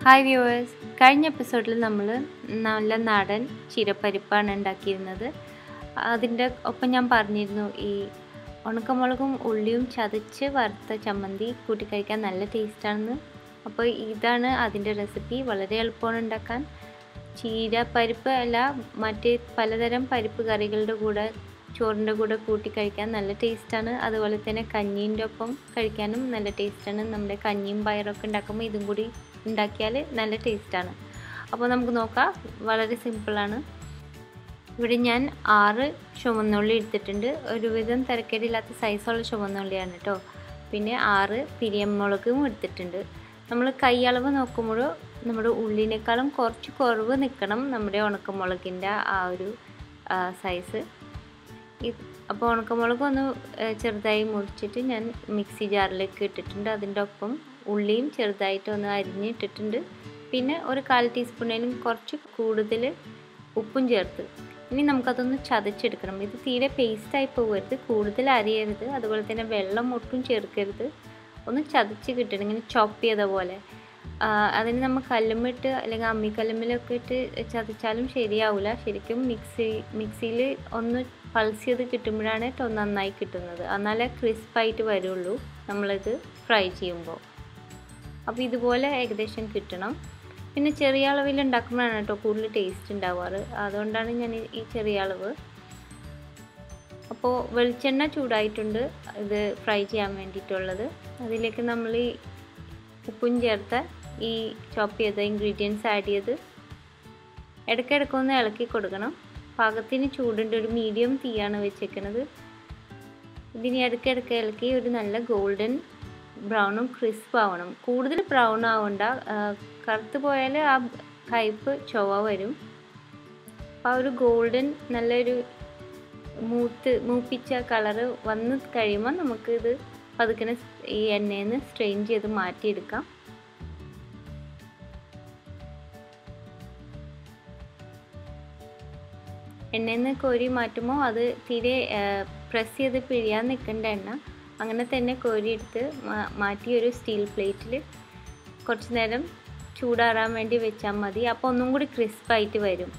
Hi viewers, കഴിഞ്ഞ എപ്പിസോഡിൽ നമ്മൾ നല്ല നാടൻ ചീരപ്പരിപ്പാണ് ഉണ്ടാക്കിയിരുന്നത്. അതിൻ്റെ ഒപ്പം ഞാൻ പറഞ്ഞിരുന്നു ഈ ഉണക്കമുളകും ഉള്ളിയും ചതച്ച് വറുത്ത ചമ്മന്തി കൂട്ടി കഴിക്കാൻ നല്ല ടേസ്റ്റാണെന്ന്. അപ്പോൾ ഇതാണ് അതിൻ്റെ റെസിപ്പി. വളരെ എളുപ്പമാണ് ഉണ്ടാക്കാൻ. ചീരപ്പരിപ്പ് അല്ല, മറ്റ് പലതരം പരിപ്പ് കറികളുടെ കൂടെ ചോറിൻ്റെ കൂടെ കൂട്ടി കഴിക്കാൻ നല്ല ടേസ്റ്റാണ്. അതുപോലെ തന്നെ കഞ്ഞീൻ്റെ ഒപ്പം കഴിക്കാനും നല്ല ടേസ്റ്റാണ്. നമ്മുടെ കഞ്ഞിയും പയറൊക്കെ ഉണ്ടാക്കുമ്പോൾ ഇതും കൂടി ഉണ്ടാക്കിയാൽ നല്ല ടേസ്റ്റാണ്. അപ്പോൾ നമുക്ക് നോക്കാം. വളരെ സിമ്പിളാണ്. ഇവിടെ ഞാൻ 6 ചുവന്നുള്ളി എടുത്തിട്ടുണ്ട്. ഒരുവിധം തിരക്കേടില്ലാത്ത സൈസുള്ള ചുവന്നുള്ളിയാണ് കേട്ടോ. പിന്നെ 6 പിരിയമുളകും എടുത്തിട്ടുണ്ട്. നമ്മൾ കൈയളവ് നോക്കുമ്പോൾ നമ്മുടെ ഉള്ളിനേക്കാളും കുറച്ച് കുറവ് നിൽക്കണം നമ്മുടെ ഉണക്കമുളകിൻ്റെ ആ ഒരു സൈസ്. അപ്പോൾ ഉണക്കമുളക് ഒന്ന് ചെറുതായി മുറിച്ചിട്ട് ഞാൻ മിക്സി ജാറിലേക്ക് ഇട്ടിട്ടുണ്ട്. അതിൻ്റെ ഒപ്പം ഉള്ളിയും ചെറുതായിട്ടൊന്ന് അരിഞ്ഞിട്ടിട്ടുണ്ട്. പിന്നെ ഒരു 1/4 ടീസ്പൂണിലും കുറച്ച് കൂടുതൽ ഉപ്പും ചേർത്ത് ഇനി നമുക്കതൊന്ന് ചതച്ചെടുക്കണം. ഇത് തീരെ പേസ്റ്റായി പോകരുത്, കൂടുതൽ അരിയരുത്, അതുപോലെ തന്നെ വെള്ളം ഒട്ടും ചേർക്കരുത്. ഒന്ന് ചതച്ച് കിട്ടണം, ഇങ്ങനെ ചോപ്പ് ചെയ്ത പോലെ. അതിന് നമ്മൾ കല്ലുമ്മിട്ട് അല്ലെങ്കിൽ അമ്മിക്കല്ലുമ്മിലൊക്കെ ഇട്ട് ചതച്ചാലും ശരിയാവില്ല. ശരിക്കും മിക്സിയിൽ ഒന്ന് പൾസ് ചെയ്ത് കിട്ടുമ്പോഴാണ് നന്നായി കിട്ടുന്നത്. എന്നാലേ ക്രിസ്പായിട്ട് വരുള്ളൂ നമ്മളിത് ഫ്രൈ ചെയ്യുമ്പോൾ. അപ്പോൾ ഇതുപോലെ ഏകദേശം കിട്ടണം. പിന്നെ ചെറിയ അളവിൽ ഉണ്ടാക്കുമ്പോഴാണ് കേട്ടോ കൂടുതൽ ടേസ്റ്റ് ഉണ്ടാവാറ്. അതുകൊണ്ടാണ് ഞാൻ ഈ ചെറിയ അളവ്. അപ്പോൾ വെളിച്ചെണ്ണ ചൂടായിട്ടുണ്ട് ഇത് ഫ്രൈ ചെയ്യാൻ വേണ്ടിയിട്ടുള്ളത്. അതിലേക്ക് നമ്മൾ ഈ ഉപ്പും ചേർത്ത ഈ ചോപ്പ് ചെയ്ത ഇൻഗ്രീഡിയൻസ് ആഡ് ചെയ്ത് ഇടയ്ക്കിടയ്ക്കൊന്ന് ഇളക്കി കൊടുക്കണം. പാകത്തിന് ചൂടുണ്ട്, ഒരു മീഡിയം തീയാണ് വെച്ചേക്കുന്നത്. ഇതിന് ഇടയ്ക്കിടയ്ക്ക് ഇളക്കി ഒരു നല്ല ഗോൾഡൻ ബ്രൗണും ക്രിസ്പ് ആവണം. കൂടുതൽ ബ്രൗൺ ആവണ്ട, കറുത്ത് പോയാൽ ആ കയ്പ്പ് ചൊവ്വ വരും. അപ്പോൾ ആ ഒരു ഗോൾഡൻ നല്ലൊരു മൂപ്പിച്ച കളറ് വന്ന് കഴിയുമ്പോൾ നമുക്കിത് പതുക്കെ ഈ എണ്ണയിൽ നിന്ന് സ്ട്രെയിൻ ചെയ്ത് മാറ്റിയെടുക്കാം. എണ്ണയിൽ നിന്ന് കോരി മാറ്റുമ്പോൾ അത് തീരെ പ്രസ് ചെയ്ത് പിഴിയാൻ നിൽക്കേണ്ട എണ്ണ. അങ്ങനെ തന്നെ കോരിയെടുത്ത് മാറ്റി ഒരു സ്റ്റീൽ പ്ലേറ്റിൽ കുറച്ച് നേരം ചൂടാറാൻ വേണ്ടി വെച്ചാൽ മതി. അപ്പോൾ ഒന്നും കൂടി ക്രിസ്പായിട്ട് വരും.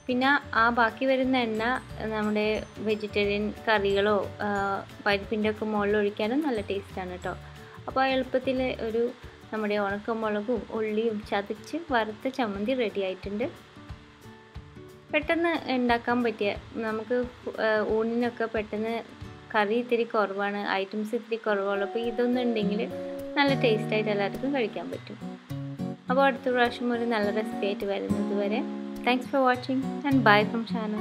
പിന്നെ ആ ബാക്കി വരുന്ന എണ്ണ നമ്മുടെ വെജിറ്റേറിയൻ കറികളോ പരിപ്പിൻ്റെ ഒക്കെ മുകളിൽ ഒഴിക്കാനും നല്ല ടേസ്റ്റാണ് കേട്ടോ. അപ്പോൾ എളുപ്പത്തിൽ ഒരു നമ്മുടെ ഉണക്കമുളകും ഉള്ളിയും ചതച്ച് വറുത്ത ചമ്മന്തി റെഡി ആയിട്ടുണ്ട്. പെട്ടെന്ന് ഉണ്ടാക്കാൻ പറ്റിയ, നമുക്ക് ഊണിനൊക്കെ പെട്ടെന്ന് കറി ഇത്തിരി കുറവാണ്, ഐറ്റംസ് ഇത്തിരി കുറവുള്ളപ്പോൾ ഇതൊന്നും ഉണ്ടെങ്കിൽ നല്ല ടേസ്റ്റായിട്ട് എല്ലാവർക്കും കഴിക്കാൻ പറ്റും. അപ്പോൾ അടുത്ത പ്രാവശ്യം ഒരു നല്ല റെസിപ്പി ആയിട്ട് വരുന്നത് വരെ thanks for watching and bye from Shana.